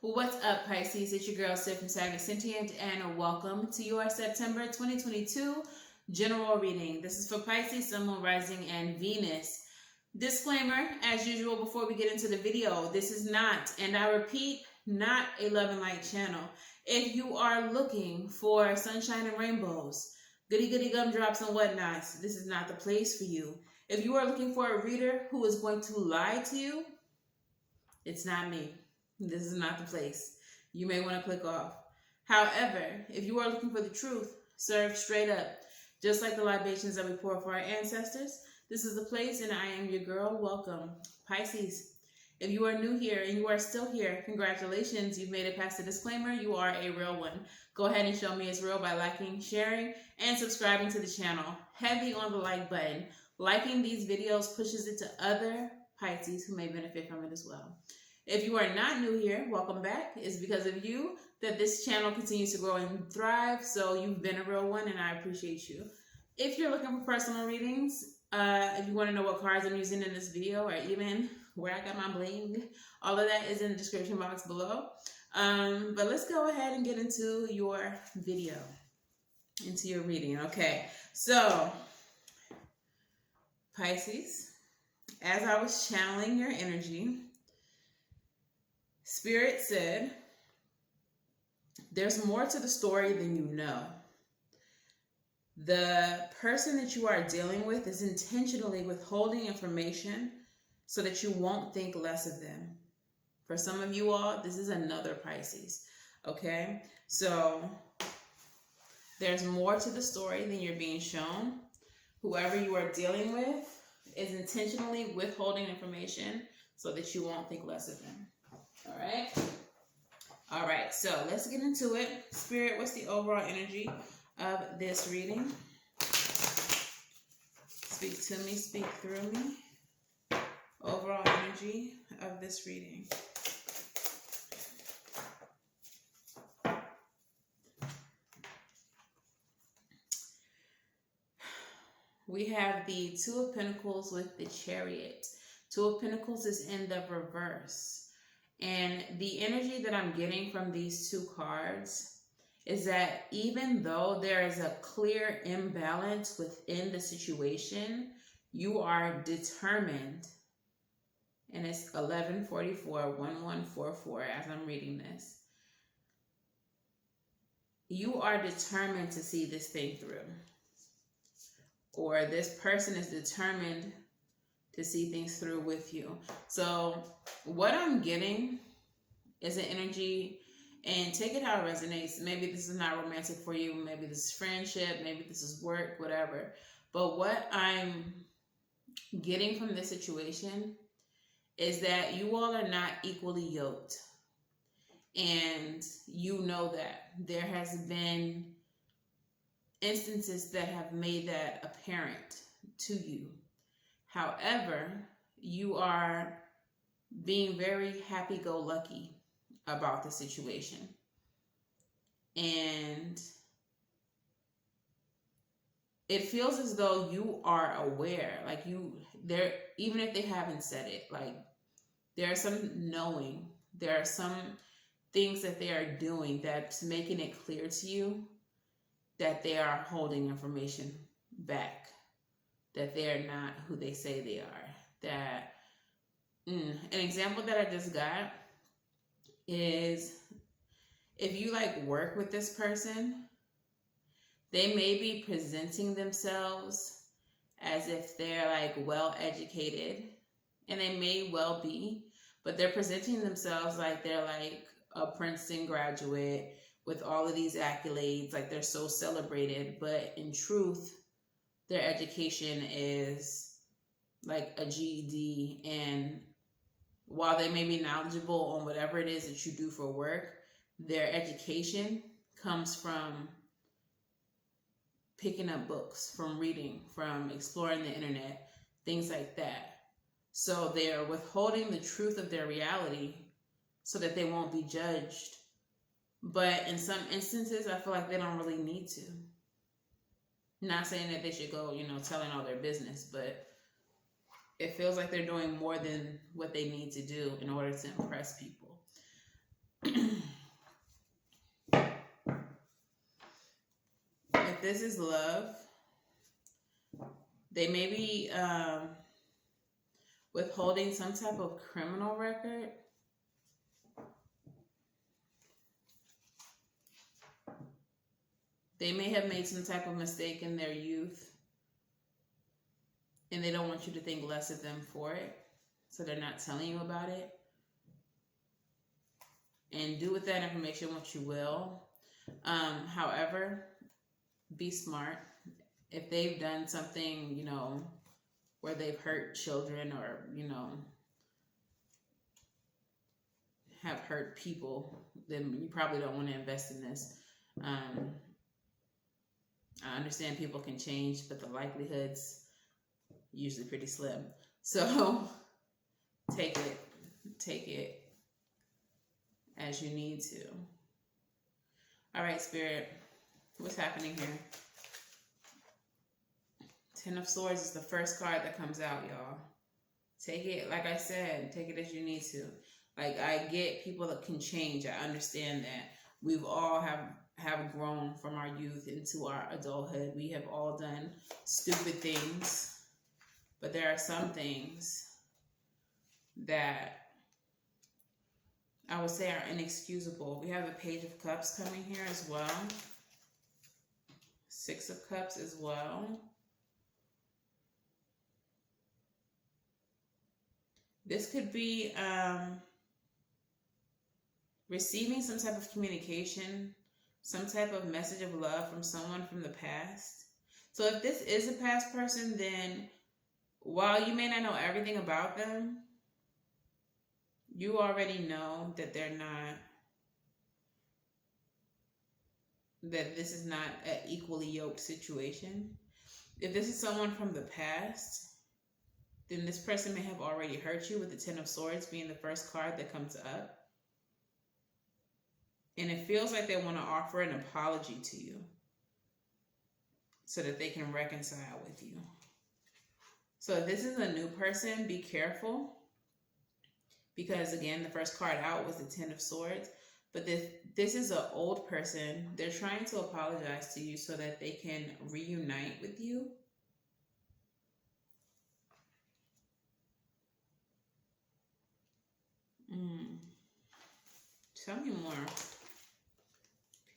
What's up, Pisces? It's your girl, Savy from Savy, Sentient, and welcome to your September 2022 general reading. This is for Pisces, Sun, Moon, Rising, and Venus. Disclaimer, as usual, before we get into the video, this is not, and I repeat, not a love and light channel. If you are looking for sunshine and rainbows, goody gumdrops and whatnot, this is not the place for you. If you are looking for a reader who is going to lie to you, it's not me. This is not the place. You may want to click off. However, if you are looking for the truth, serve straight up. Just like the libations that we pour for our ancestors, this is the place, and I am your girl. Welcome, Pisces. If you are new here and you are still here, congratulations. You've made it past the disclaimer. You are a real one. Go ahead and show me it's real by liking, sharing, and subscribing to the channel. Heavy on the like button. Liking these videos pushes it to other Pisces who may benefit from it as well. If you are not new here, welcome back. It's because of you that this channel continues to grow and thrive. So you've been a real one, and I appreciate you. If you're looking for personal readings, if you want to know what cards I'm using in this video, or even where I got my bling, all of that is in the description box below. But let's go ahead and get into your video, into your reading. Okay, so Pisces, as I was channeling your energy, Spirit said, there's more to the story than you know. The person that you are dealing with is intentionally withholding information so that you won't think less of them. For some of you all, this is another Pisces, okay? So there's more to the story than you're being shown. Whoever you are dealing with is intentionally withholding information so that you won't think less of them. All right, so let's get into it. Spirit, what's the overall energy of this reading? Speak to me, speak through me. Overall energy of this reading. We have the Two of Pentacles with the Chariot. Two of Pentacles is in the reverse. And the energy that I'm getting from these two cards is that even though there is a clear imbalance within the situation, you are determined. And it's 1144-1144 as I'm reading this. You are determined to see this thing through. Or this person is determined to see things through with you. So what I'm getting is an energy, and take it how it resonates. Maybe this is not romantic for you. Maybe this is friendship. Maybe this is work, whatever. But what I'm getting from this situation is that you all are not equally yoked. And you know that. There has been instances that have made that apparent to you. However, you are being very happy-go-lucky about the situation. And it feels as though you are aware, like there, even if they haven't said it, like there are some knowing, there are some things that they are doing that's making it clear to you that they are holding information back. That they're not who they say they are. That an example that I just got is if you like work with this person, they may be presenting themselves as if they're like well educated, and they may well be, but they're presenting themselves like they're like a Princeton graduate with all of these accolades, like they're so celebrated, but in truth, their education is like a GED, and while they may be knowledgeable on whatever it is that you do for work, their education comes from picking up books, from reading, from exploring the internet, things like that. So they're withholding the truth of their reality so that they won't be judged. But in some instances, I feel like they don't really need to. Not saying that they should go, telling all their business, but it feels like they're doing more than what they need to do in order to impress people. if this is love, they may be withholding some type of criminal record. They may have made some type of mistake in their youth, and they don't want you to think less of them for it, so they're not telling you about it. And do with that information what you will. However, be smart. If they've done something, you know, where they've hurt children or, you know, have hurt people, then you probably don't want to invest in this. I understand people can change, but the likelihood's usually pretty slim. So take it as you need to. All right, Spirit, what's happening here? Ten of Swords is the first card that comes out, y'all. Take it, like I said, take it as you need to. Like, I get people that can change. I understand that. We've all have grown from our youth into our adulthood. We have all done stupid things. But there are some things that I would say are inexcusable. We have the Page of Cups coming here as well. Six of Cups as well. This could be receiving some type of communication, some type of message of love from someone from the past. So if this is a past person, then while you may not know everything about them, you already know that they're not, that this is not an equally yoked situation. If this is someone from the past, then this person may have already hurt you, with the Ten of Swords being the first card that comes up. And it feels like they want to offer an apology to you so that they can reconcile with you. So if this is a new person, be careful. Because again, the first card out was the Ten of Swords. But this is an old person. They're trying to apologize to you so that they can reunite with you. Tell me more.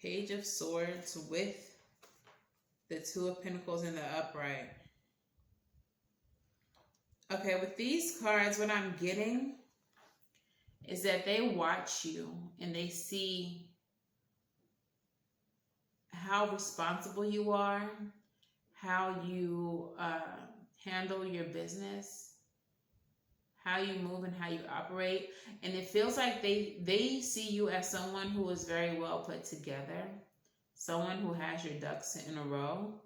Page of Swords with the Two of Pentacles in the upright. Okay, with these cards, what I'm getting is that they watch you and they see how responsible you are, how you handle your business, how you move and how you operate. And it feels like they see you as someone who is very well put together, someone who has your ducks in a row.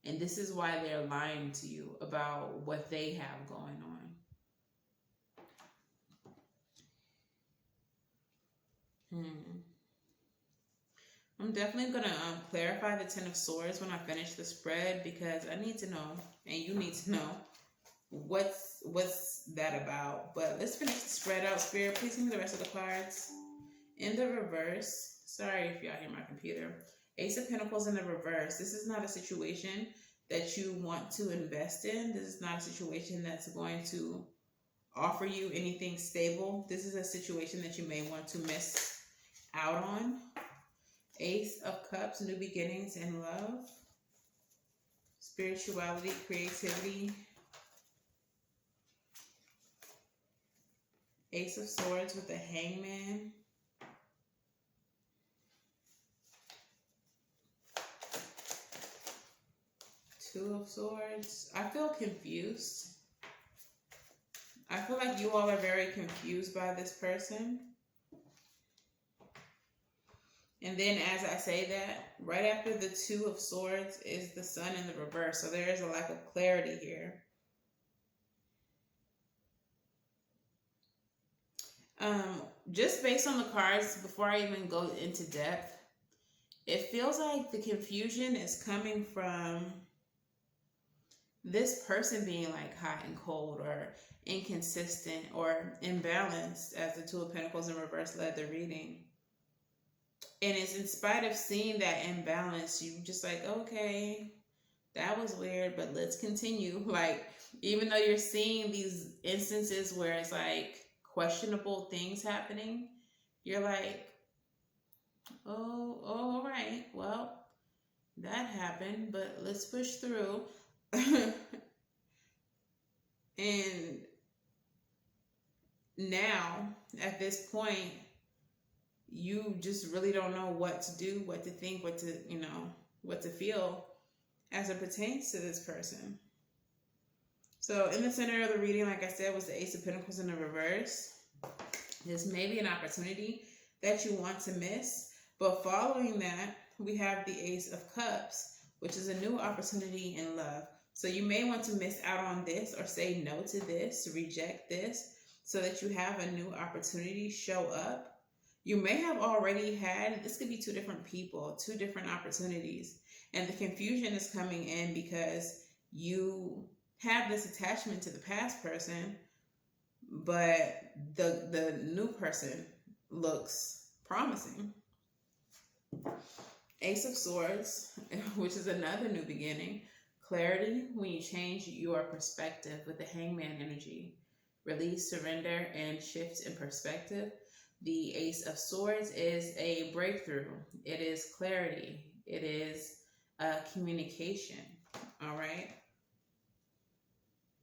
And this is why they're lying to you about what they have going on. I'm definitely going to clarify the Ten of Swords when I finish the spread, because I need to know, and you need to know, what's that about. But let's finish the spread out, Spirit. Please give me the rest of the cards. In the reverse, sorry if y'all hear my computer. Ace of Pentacles in the reverse. This is not a situation that you want to invest in. This is not a situation that's going to offer you anything stable. This is a situation that you may want to miss out on. Ace of Cups, new beginnings and love. Spirituality, creativity. Ace of Swords with the Hangman. Two of Swords. I feel confused. I feel like you all are very confused by this person. And then as I say that, right after the Two of Swords is the Sun in the reverse. So there is a lack of clarity here. Just based on the cards, before I even go into depth, it feels like the confusion is coming from this person being like hot and cold or inconsistent or imbalanced, as the Two of Pentacles in reverse led the reading. And it's in spite of seeing that imbalance, you just like, okay, that was weird, but let's continue. Like, even though you're seeing these instances where it's like questionable things happening, you're like, oh, all right, well, that happened, but let's push through. And now, at this point, you just really don't know what to do, what to think, what to, what to feel as it pertains to this person. So in the center of the reading, like I said, was the Ace of Pentacles in the reverse. There's maybe an opportunity that you want to miss. But following that, we have the Ace of Cups, which is a new opportunity in love. So you may want to miss out on this or say no to this, reject this, so that you have a new opportunity show up. You may have already had, this could be two different people, two different opportunities. And the confusion is coming in because you have this attachment to the past person, but the new person looks promising. Ace of Swords, which is another new beginning. Clarity, when you change your perspective with the Hangman energy. Release, surrender, and shift in perspective. The Ace of Swords is a breakthrough. It is clarity. It is communication. All right.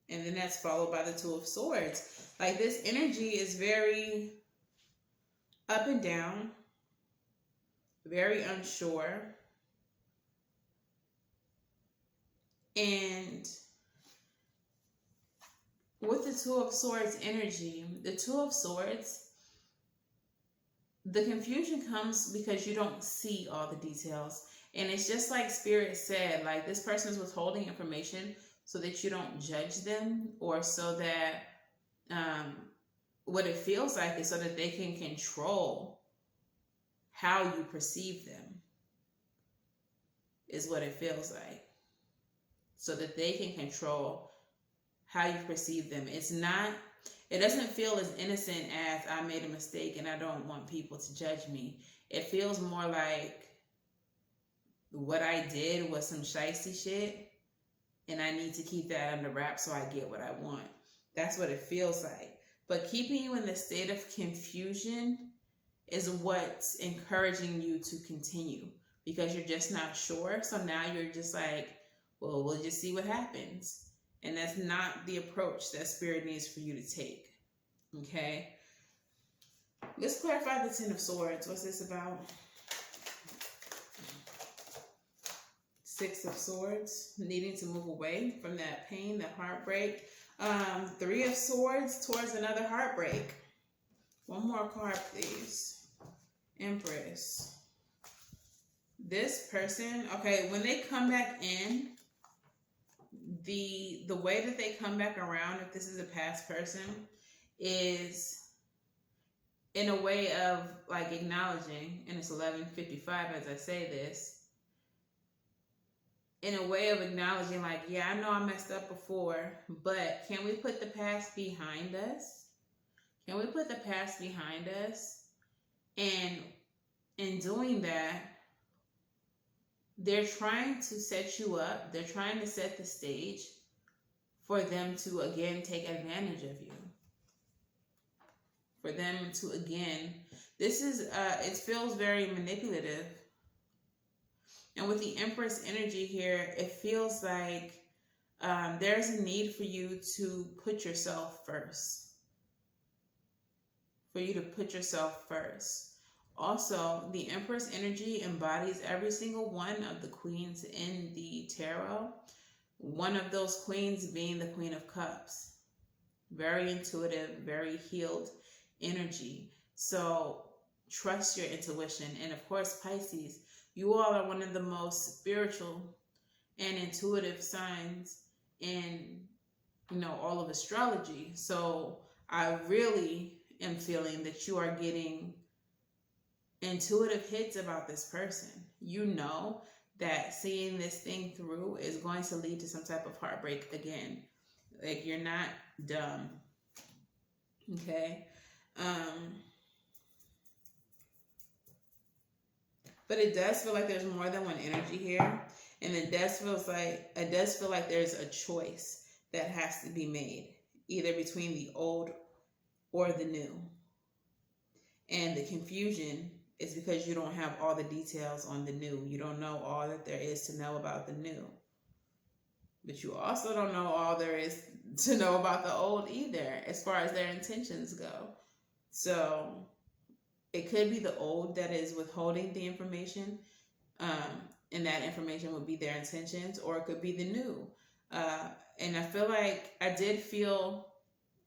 And then that's followed by the Two of Swords. Like, this energy is very up and down, very unsure. And with the Two of Swords energy, the Two of Swords, the confusion comes because you don't see all the details. And it's just like Spirit said, like, this person is withholding information so that you don't judge them, or so that what it feels like is so that they can control how you perceive them, is what it feels like. So that they can control how you perceive them. It doesn't feel as innocent as I made a mistake and I don't want people to judge me. It feels more like what I did was some shiesty shit and I need to keep that under wraps so I get what I want. That's what it feels like. But keeping you in the state of confusion is what's encouraging you to continue, because you're just not sure. So now you're just like, well, we'll just see what happens. And that's not the approach that Spirit needs for you to take. Okay? Let's clarify the Ten of Swords. What's this about? Six of Swords, needing to move away from that pain, that heartbreak. Three of Swords towards another heartbreak. One more card, please. Empress. This person, okay, when they come back in, the way that they come back around, if this is a past person, is in a way of like acknowledging, and it's 11:55 as I say this, in a way of acknowledging, like, yeah, I know I messed up before, but can we put the past behind us? Can we put the past behind us? And in doing that, they're trying to set you up. They're trying to set the stage for them to, again, take advantage of you. For them to, again, this is, it feels very manipulative. And with the Empress energy here, it feels like there's a need for you to put yourself first. For you to put yourself first. Also, the Empress energy embodies every single one of the queens in the tarot. One of those queens being the Queen of Cups. Very intuitive, very healed energy. So trust your intuition. And of course, Pisces, you all are one of the most spiritual and intuitive signs in, all of astrology. So I really am feeling that you are getting intuitive hits about this person. You know that seeing this thing through is going to lead to some type of heartbreak again. Like, you're not dumb. Okay? But it does feel like there's more than one energy here. And it does feel like there's a choice that has to be made, either between the old or the new. And the confusion is because you don't have all the details on the new. You don't know all that there is to know about the new. But you also don't know all there is to know about the old either, as far as their intentions go. So it could be the old that is withholding the information, and that information would be their intentions, or it could be the new. And I feel like I did feel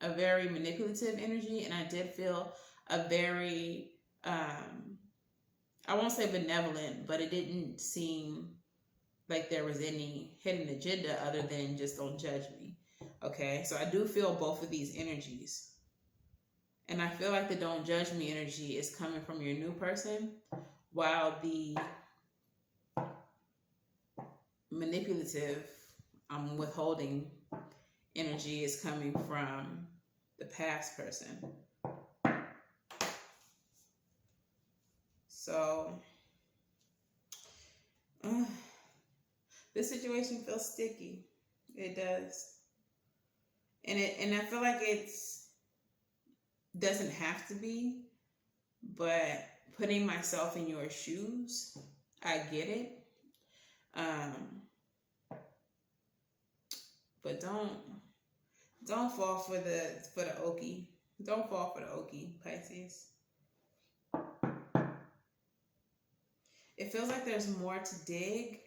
a very manipulative energy, and I did feel a very, I won't say benevolent, but it didn't seem like there was any hidden agenda other than just don't judge me. Okay, so I do feel both of these energies. And I feel like the don't judge me energy is coming from your new person, while the manipulative, withholding energy is coming from the past person. So, this situation feels sticky. It does. And I feel like doesn't have to be, but putting myself in your shoes, I get it. But don't fall for the okie. Don't fall for the okie, Pisces. It feels like there's more to dig,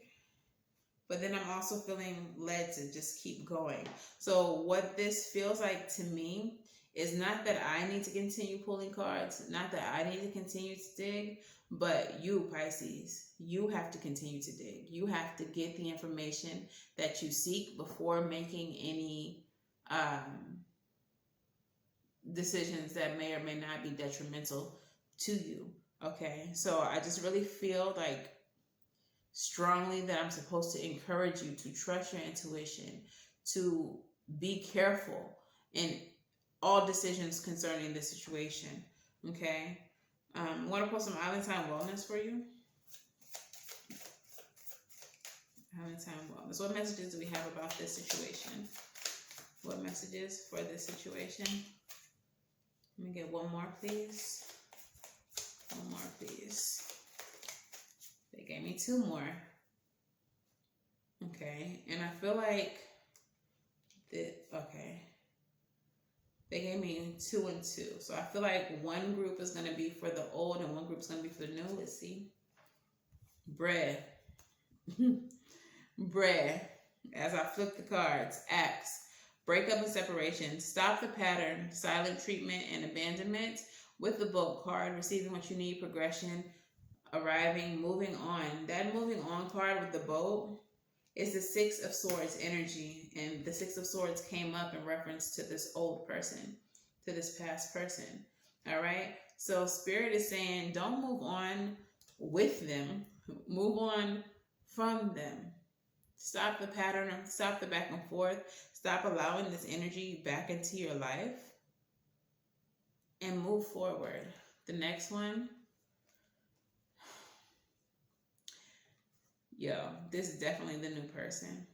but then I'm also feeling led to just keep going. So what this feels like to me is not that I need to continue pulling cards, not that I need to continue to dig, but you, Pisces, you have to continue to dig. You have to get the information that you seek before making any decisions that may or may not be detrimental to you. Okay, so I just really feel like strongly that I'm supposed to encourage you to trust your intuition, to be careful in all decisions concerning the situation. Okay, I want to pull some Island Time Wellness for you. Island Time Wellness. What messages do we have about this situation? What messages for this situation? Let me get one more, please. One more, please. They gave me two more. Okay, and I feel like okay. They gave me 2 and 2. So I feel like one group is going to be for the old and one group is going to be for the new. Let's see. Bread. Bread. As I flip the cards. Axe. Breakup and separation. Stop the pattern. Silent treatment and abandonment. With the Boat card. Receiving what you need. Progression. Arriving. Moving on. That moving on card with the Boat is the 6 of Swords energy. And the 6 of Swords came up in reference to this old person, to this past person. All right? So Spirit is saying, don't move on with them. Move on from them. Stop the pattern. Stop the back and forth. Stop allowing this energy back into your life. And move forward. The next one. Yo, this is definitely the new person.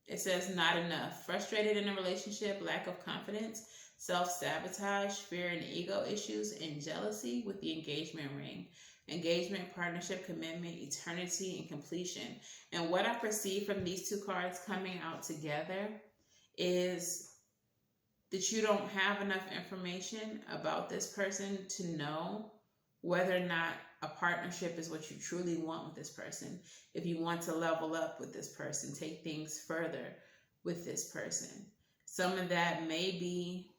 It says not enough. Frustrated in a relationship, lack of confidence, self-sabotage, fear and ego issues, and jealousy with the engagement ring. Engagement, partnership, commitment, eternity, and completion. And what I perceive from these two cards coming out together is that you don't have enough information about this person to know whether or not a partnership is what you truly want with this person. If you want to level up with this person, take things further with this person. Some of that may be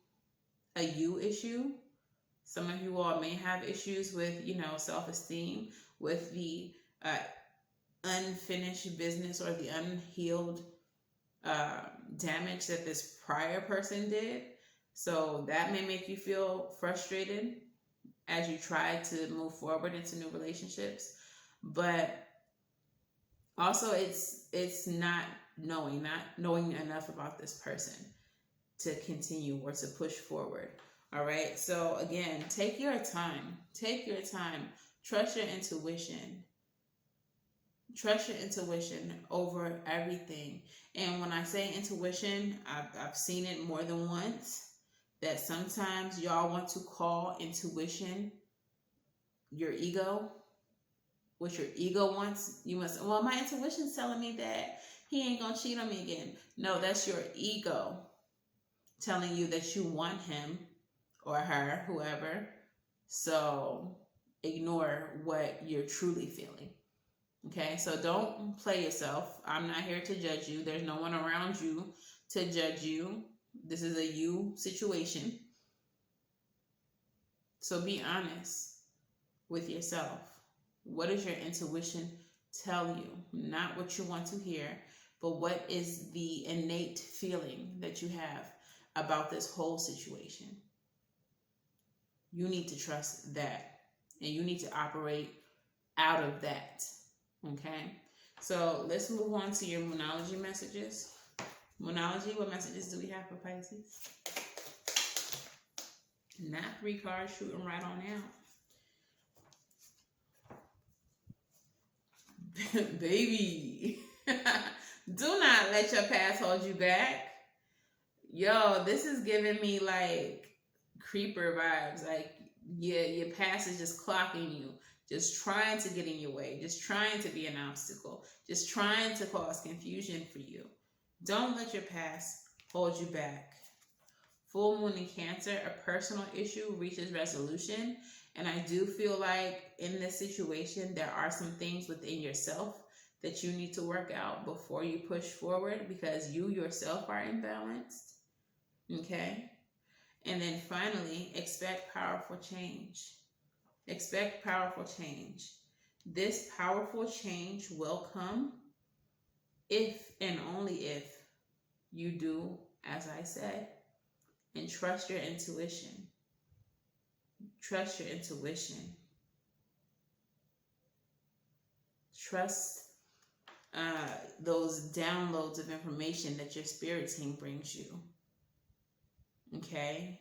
a you issue. Some of you all may have issues with, self-esteem, with the unfinished business or the unhealed damage that this prior person did. So that may make you feel frustrated as you try to move forward into new relationships. But also it's not knowing enough about this person to continue or to push forward. All right. So again, take your time. Trust your intuition. Trust your intuition over everything. And when I say intuition, I've seen it more than once, that sometimes y'all want to call intuition your ego. What your ego wants, you must, well, my intuition's telling me that he ain't gonna cheat on me again. No, that's your ego telling you that you want him or her, whoever. So ignore what you're truly feeling. Okay, so don't play yourself. I'm not here to judge you. There's no one around you to judge you. This is a you situation. So be honest with yourself. What does your intuition tell you? Not what you want to hear, but what is the innate feeling that you have about this whole situation? You need to trust that, and you need to operate out of that. Okay? So let's move on to your Moonology messages. Moonology, what messages do we have for Pisces? Not 3 cards, shooting right on out. Baby, do not let your past hold you back. Yo, this is giving me like creeper vibes. Like, yeah, your past is just clocking you, just trying to get in your way, just trying to be an obstacle, just trying to cause confusion for you. Don't let your past hold you back. Full moon in Cancer, a personal issue reaches resolution. And I do feel like in this situation, there are some things within yourself that you need to work out before you push forward, because you yourself are imbalanced. Okay? And then finally, expect powerful change. Expect powerful change. This powerful change will come if and only if you do as I said. And trust your intuition. Trust your intuition. Trust those downloads of information that your spirit team brings you. Okay?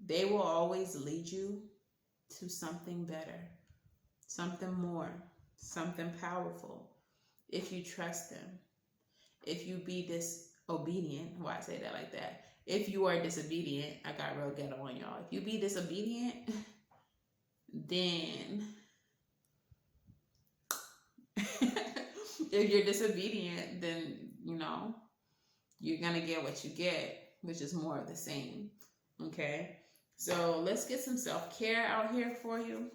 They will always lead you to something better, something more, something powerful, if you trust them. If you be disobedient, why I say that like that? If you are disobedient, I got real ghetto on y'all. If you be disobedient, then if you're disobedient, then, you know, you're going to get what you get, which is more of the same. Okay? So let's get some self-care out here for you.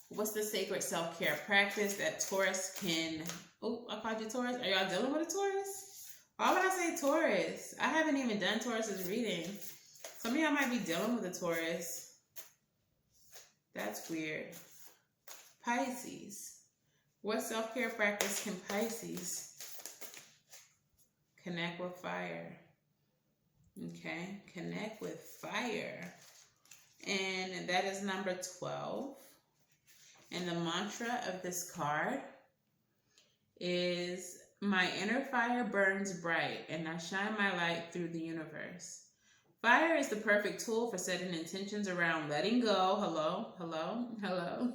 What's the sacred self-care practice that Taurus can... Oh, I called you Taurus. Are y'all dealing with a Taurus? Why would I say Taurus? I haven't even done Taurus's reading. Some of y'all might be dealing with a Taurus. That's weird. Pisces. What self-care practice can Pisces connect with fire? Okay, connect with fire. And that is number 12. And the mantra of this card is, my inner fire burns bright and I shine my light through the universe. Fire is the perfect tool for setting intentions around letting go, hello,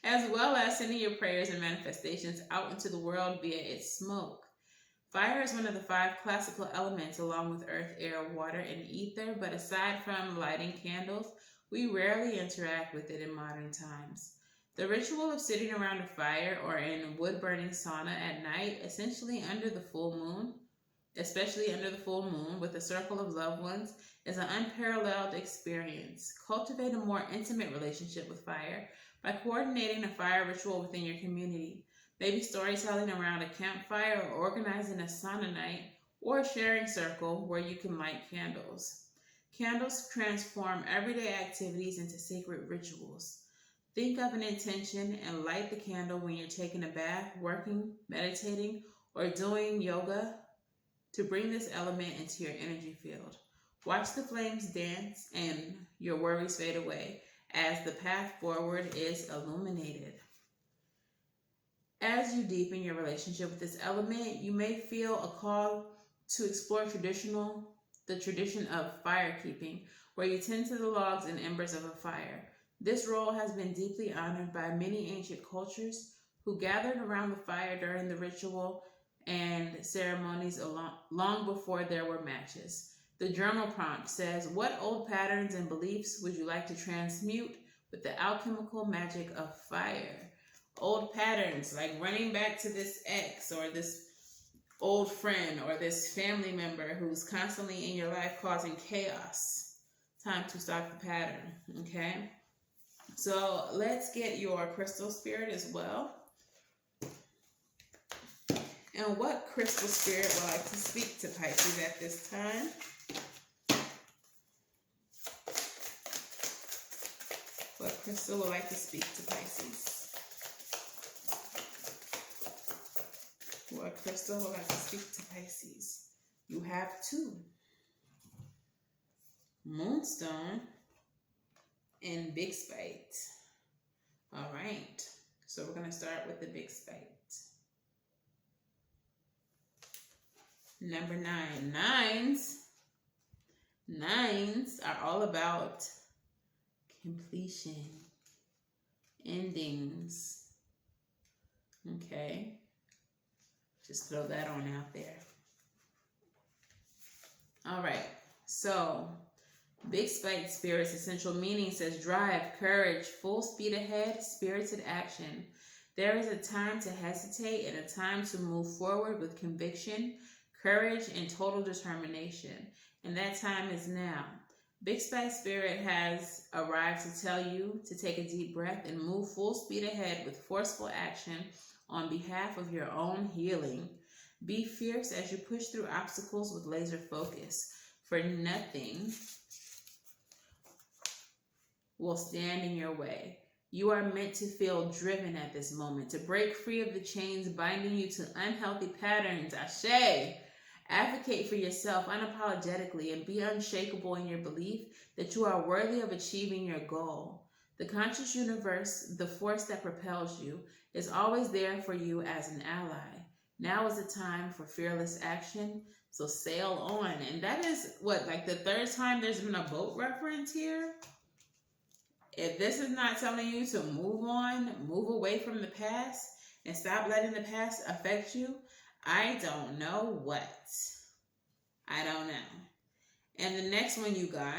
as well as sending your prayers and manifestations out into the world via its smoke. Fire is one of the 5 classical elements along with earth, air, water, and ether, but aside from lighting candles, we rarely interact with it in modern times. The ritual of sitting around a fire or in wood-burning sauna at night, essentially under the full moon, especially under the full moon with a circle of loved ones, is an unparalleled experience. Cultivate a more intimate relationship with fire by coordinating a fire ritual within your community. Maybe storytelling around a campfire, or organizing a sauna night, or a sharing circle where you can light candles. Candles transform everyday activities into sacred rituals. Think of an intention and light the candle when you're taking a bath, working, meditating, or doing yoga to bring this element into your energy field. Watch the flames dance and your worries fade away as the path forward is illuminated. As you deepen your relationship with this element, you may feel a call to explore the tradition of fire keeping, where you tend to the logs and embers of a fire. This role has been deeply honored by many ancient cultures who gathered around the fire during the ritual and ceremonies long before there were matches. The journal prompt says, what old patterns and beliefs would you like to transmute with the alchemical magic of fire? Old patterns, like running back to this ex or this old friend or this family member who's constantly in your life causing chaos. Time to stop the pattern, okay? So let's get your crystal spirit as well. And what crystal spirit would like to speak to Pisces at this time? What crystal would like to speak to Pisces? What crystal would like to speak to Pisces? You have two. Moonstone and Big Spite. All right. So we're going to start with the Big Spite. Number 9. Nines are all about completion, endings. Okay. Just throw that on out there. All right. So, Big Spite Spirit's essential meaning says drive, courage, full speed ahead, spirited action. There is a time to hesitate and a time to move forward with conviction, courage, and total determination. And that time is now. Big Spite Spirit has arrived to tell you to take a deep breath and move full speed ahead with forceful action on behalf of your own healing. Be fierce as you push through obstacles with laser focus, for nothing will stand in your way. You are meant to feel driven at this moment, to break free of the chains binding you to unhealthy patterns. Ashe! Advocate for yourself unapologetically and be unshakable in your belief that you are worthy of achieving your goal. The conscious universe, the force that propels you, is always there for you as an ally. Now is the time for fearless action, so sail on. And that is what, like the third time there's been a boat reference here? If this is not telling you to move on, move away from the past, and stop letting the past affect you, I don't know what. I don't know. And the next one you got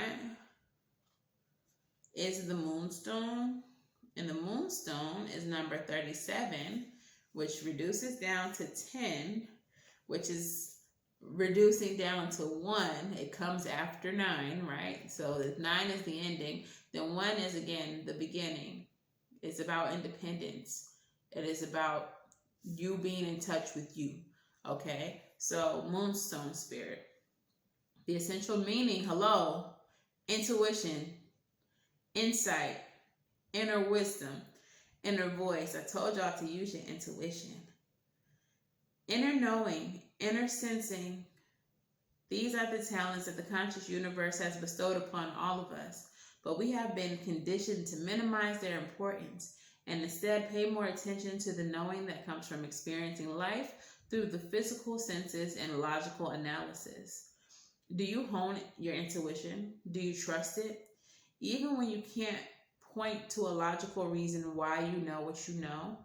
is the Moonstone. And the Moonstone is number 37, which reduces down to 10, which is reducing down to 1. It comes after 9, right? So if 9 is the ending, then 1 is, again, the beginning. It's about independence. It is about you being in touch with you. Okay, so Moonstone Spirit. The essential meaning, hello, intuition, insight, inner wisdom, inner voice. I told y'all to use your intuition. Inner knowing, inner sensing. These are the talents that the conscious universe has bestowed upon all of us, but we have been conditioned to minimize their importance and instead pay more attention to the knowing that comes from experiencing life through the physical senses and logical analysis. Do you hone your intuition? Do you trust it? Even when you can't point to a logical reason why you know what you know?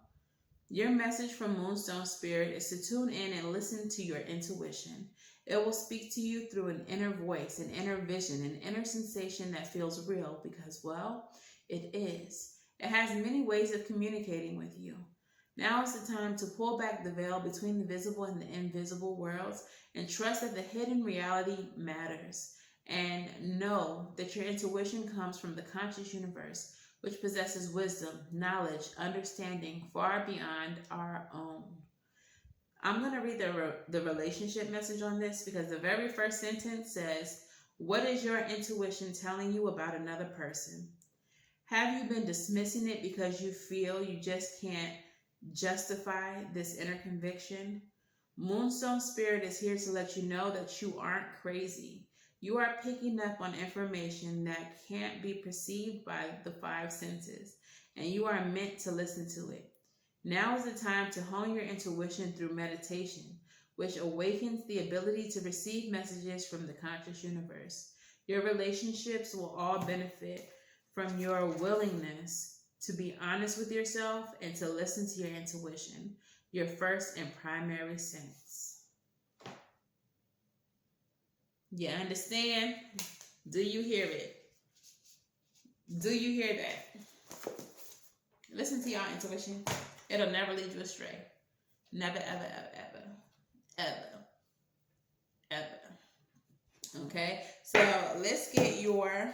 Your message from Moonstone Spirit is to tune in and listen to your intuition. It will speak to you through an inner voice, an inner vision, an inner sensation that feels real because, well, it is. It has many ways of communicating with you. Now is the time to pull back the veil between the visible and the invisible worlds and trust that the hidden reality matters. And know that your intuition comes from the conscious universe, which possesses wisdom, knowledge, understanding far beyond our own. I'm going to read the relationship message on this because the very first sentence says, what is your intuition telling you about another person? Have you been dismissing it because you feel you just can't justify this inner conviction? Moonstone Spirit is here to let you know that you aren't crazy. You are picking up on information that can't be perceived by the 5 senses, and you are meant to listen to it. Now is the time to hone your intuition through meditation, which awakens the ability to receive messages from the conscious universe. Your relationships will all benefit from your willingness to be honest with yourself and to listen to your intuition, your first and primary sense. You understand? Do you hear it? Do you hear that? Listen to your intuition. It'll never lead you astray. Never, ever, ever, ever, ever, ever. Okay? So let's get your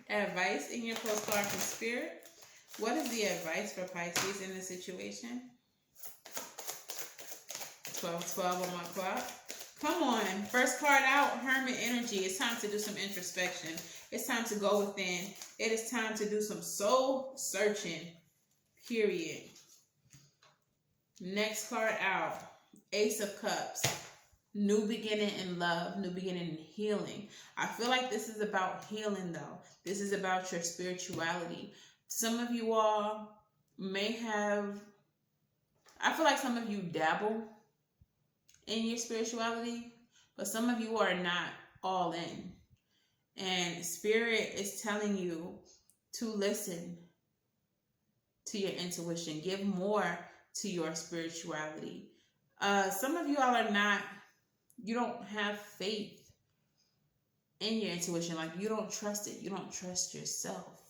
advice in your postcard from Spirit. What is the advice for Pisces in this situation? 12 on my clock. Come on. First card out, Hermit energy. It's time to do some introspection. It's time to go within. It is time to do some soul searching. Period. Next card out, Ace of Cups. New beginning in love, new beginning in healing. I feel like this is about healing though. This is about your spirituality. Some of you all may have, I feel like some of you dabble in your spirituality, but some of you are not all in. And Spirit is telling you to listen to your intuition. Give more to your spirituality. Some of you all are not, you don't have faith in your intuition. Like you don't trust it. You don't trust yourself.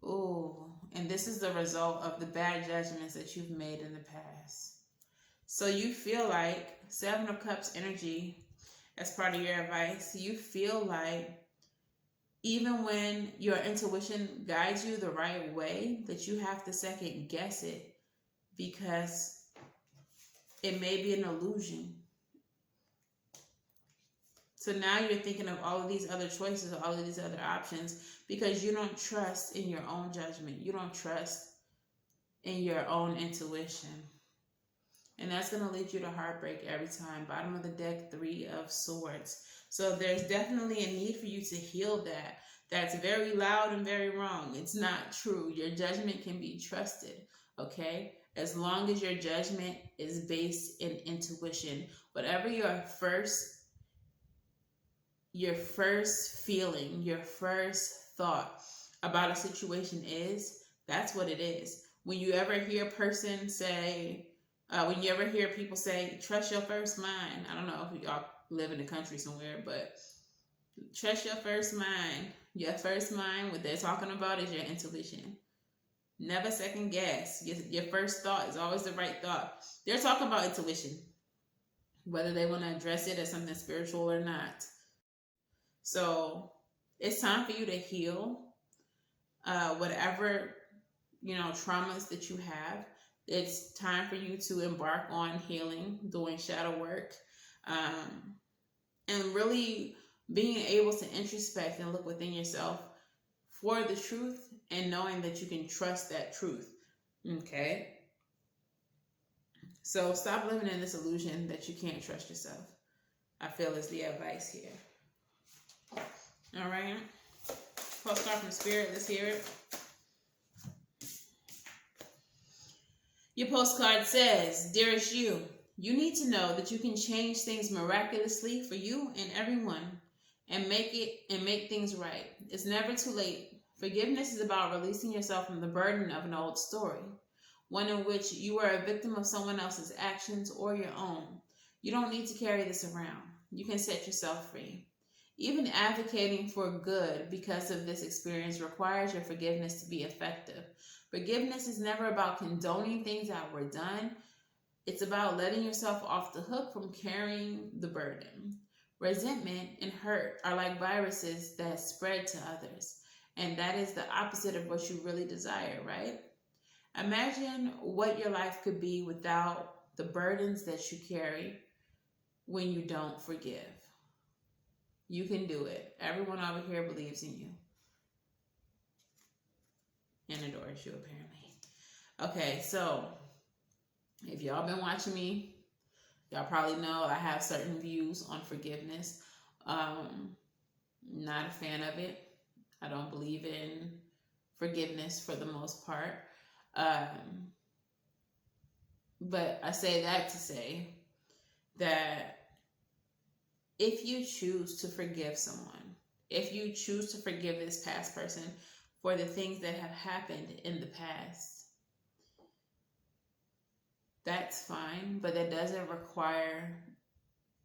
Oh, and this is the result of the bad judgments that you've made in the past. So you feel like, 7 of Cups energy, as part of your advice, you feel like even when your intuition guides you the right way, that you have to second guess it because it may be an illusion. So now you're thinking of all of these other choices, all of these other options, because you don't trust in your own judgment. You don't trust in your own intuition. And that's going to lead you to heartbreak every time. Bottom of the deck, 3 of Swords. So there's definitely a need for you to heal that. That's very loud and very wrong. It's not true. Your judgment can be trusted, okay? As long as your judgment is based in intuition. Whatever your first feeling, your first thought about a situation is, that's what it is. When you ever hear a person say, when you ever hear people say, trust your first mind. I don't know if y'all live in the country somewhere, but trust your first mind. Your first mind, what they're talking about is your intuition. Never second guess. Your first thought is always the right thought. They're talking about intuition, whether they want to address it as something spiritual or not. So it's time for you to heal whatever, traumas that you have. It's time for you to embark on healing, doing shadow work, and really being able to introspect and look within yourself for the truth and knowing that you can trust that truth. Okay? So stop living in this illusion that you can't trust yourself. I feel is the advice here. All right? Postcard from Spirit. Let's hear it. Your postcard says, Dearest you need to know that you can change things miraculously for you and everyone and make things right. It's never too late. Forgiveness is about releasing yourself from the burden of an old story, one in which you were a victim of someone else's actions or your own. You don't need to carry this around. You can set yourself free. Even advocating for good because of this experience requires your forgiveness to be effective. Forgiveness is never about condoning things that were done. It's about letting yourself off the hook from carrying the burden. Resentment and hurt are like viruses that spread to others. And that is the opposite of what you really desire, right? Imagine what your life could be without the burdens that you carry when you don't forgive. You can do it. Everyone over here believes in you. And adores you, apparently. Okay, so if y'all been watching me, y'all probably know I have certain views on forgiveness. Not a fan of it. I don't believe in forgiveness for the most part. But I say that to say that if you choose to forgive someone, if you choose to forgive this past person for the things that have happened in the past, that's fine, but that doesn't require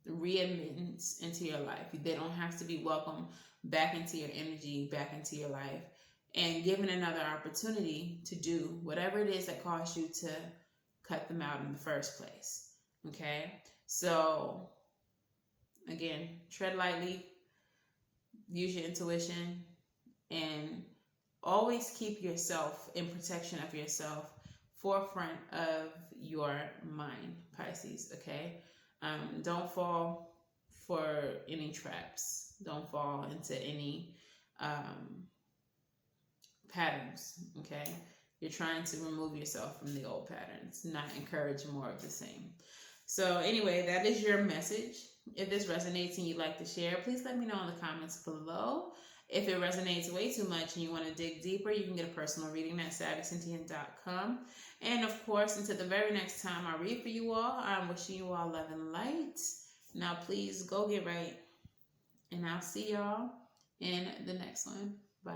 readmittance into your life. They don't have to be welcomed back into your energy, back into your life, and given another opportunity to do whatever it is that caused you to cut them out in the first place. Okay? So, again, tread lightly, use your intuition, and always keep yourself in protection of yourself forefront of your mind, Pisces. Okay? Don't fall for any traps. Don't fall into any patterns. Okay? You're trying to remove yourself from the old patterns, not encourage more of the same. So anyway, that is your message. If this resonates and you'd like to share, please let me know in the comments below. If it resonates way too much and you want to dig deeper, you can get a personal reading at savyreadings.com. And of course, until the very next time I read for you all, I'm wishing you all love and light. Now, please go get right. And I'll see y'all in the next one. Bye.